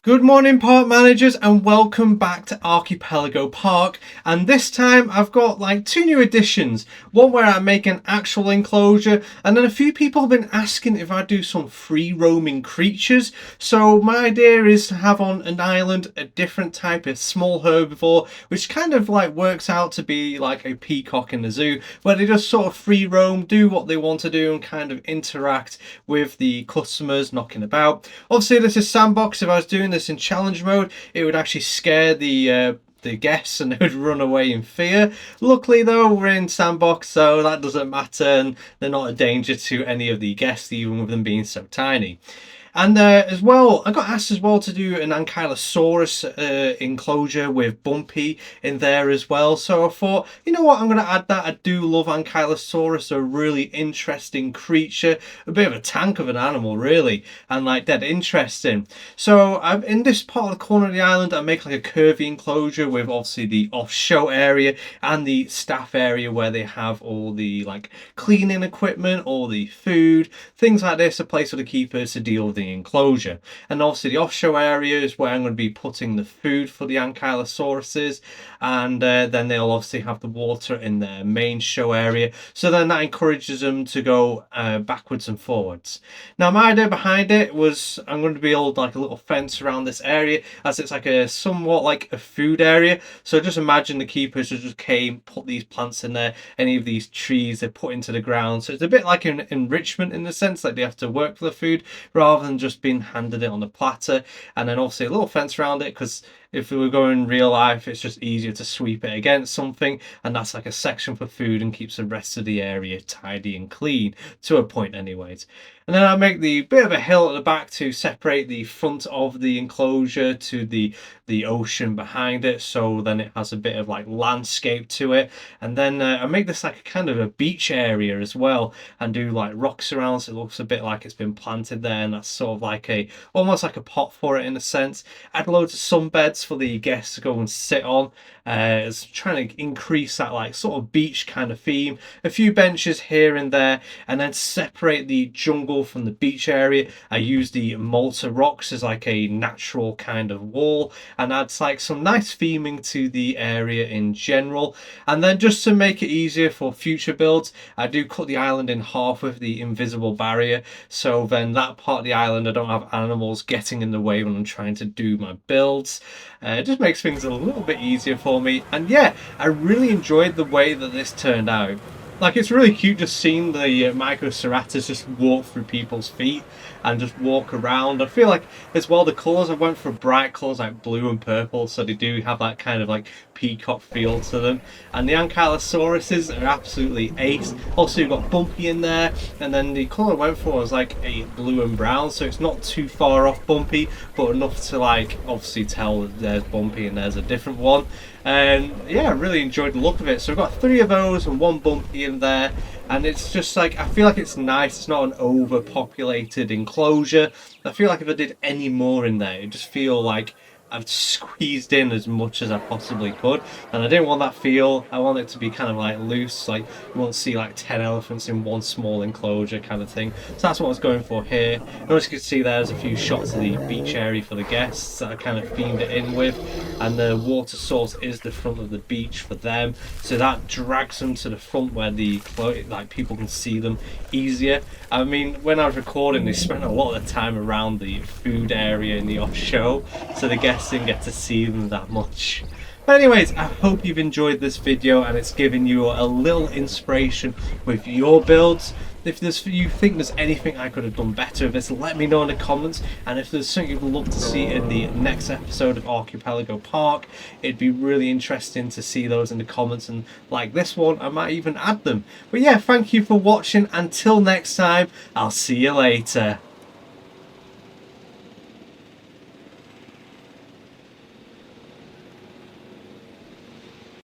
Good morning, park managers, and welcome back to Archipelago Park. And this time I've got like two new additions. One where I make an actual enclosure, and then a few people have been asking if I do some free roaming creatures. So my idea is to have on an island a different type of small herbivore, which kind of like works out to be like a peacock in the zoo, where they just sort of free roam, do what they want to do, and kind of interact with the customers knocking about. Obviously this is sandbox. If I was doing this in challenge mode, it would actually scare the guests and they would run away in fear. Luckily though, we're in sandbox, so that doesn't matter, and they're not a danger to any of the guests, even with them being so tiny. And as well, I got asked as well to do an Ankylosaurus enclosure with Bumpy in there as well. So I thought, you know what, I'm going to add that. I do love Ankylosaurus, a really interesting creature, a bit of a tank of an animal really, and like dead interesting. So in this part of the corner of the island, I make like a curvy enclosure with obviously the off-show area and the staff area where they have all the like cleaning equipment, all the food, things like this, a place for the keepers to deal with the enclosure. And obviously the off-show area is where I'm going to be putting the food for the Ankylosauruses, and then they'll obviously have the water in their main show area, so then that encourages them to go backwards and forwards. Now my idea behind it was I'm going to build like a little fence around this area, as it's like a somewhat like a food area. So just imagine the keepers just came, put these plants in there, any of these trees they put into the ground, so it's a bit like an enrichment in the sense that they have to work for the food rather than just being handed it on a platter. And then obviously a little fence around it, because if we were going real life, it's just easier to sweep it against something, and that's like a section for food and keeps the rest of the area tidy and clean, to a point anyways. And then I make the bit of a hill at the back to separate the front of the enclosure to the ocean behind it, so then it has a bit of like landscape to it. And then I make this like a kind of a beach area as well, and do like rocks around, so it looks a bit like it's been planted there, and that's sort of like a almost like a pot for it in a sense. Add loads of sunbeds for the guests to go and sit on. It's trying to increase that like sort of beach kind of theme. A few benches here and there, and then separate the jungle from the beach area. I use the Malta rocks as like a natural kind of wall, and adds like some nice theming to the area in general. And then just to make it easier for future builds, I do cut the island in half with the invisible barrier, so then that part of the island I don't have animals getting in the way when I'm trying to do my builds. It just makes things a little bit easier for me. And yeah, I really enjoyed the way that this turned out. Like, it's really cute just seeing the Microceratus just walk through people's feet and just walk around. I feel like as well the colours, I went for bright colours like blue and purple, so they do have that kind of like peacock feel to them. And the Ankylosauruses are absolutely ace. Also you've got Bumpy in there, and then the colour I went for was like a blue and brown, so it's not too far off Bumpy, but enough to like obviously tell that there's Bumpy and there's a different one. And yeah, I really enjoyed the look of it. So I've got 3 of those and 1 Bumpy in there, and it's just like, I feel like it's nice. It's not an overpopulated enclosure. I feel like if I did any more in there, it'd just feel like I've squeezed in as much as I possibly could, and I didn't want that feel. I want it to be kind of like loose, like you won't see like 10 elephants in one small enclosure kind of thing. So that's what I was going for here. And as you can see, there's a few shots of the beach area for the guests that I kind of themed it in with, and the water source is the front of the beach for them, so that drags them to the front where the like people can see them easier. I mean, when I was recording, they spent a lot of the time around the food area in the off show, so the guests didn't get to see them that much. But anyways, I hope you've enjoyed this video and it's given you a little inspiration with your builds. If you think there's anything I could have done better with this, let me know in the comments. And if there's something you'd love to see in the next episode of Archipelago Park, it'd be really interesting to see those in the comments, and like this one, I might even add them. But yeah, thank you for watching. Until next time, I'll see you later.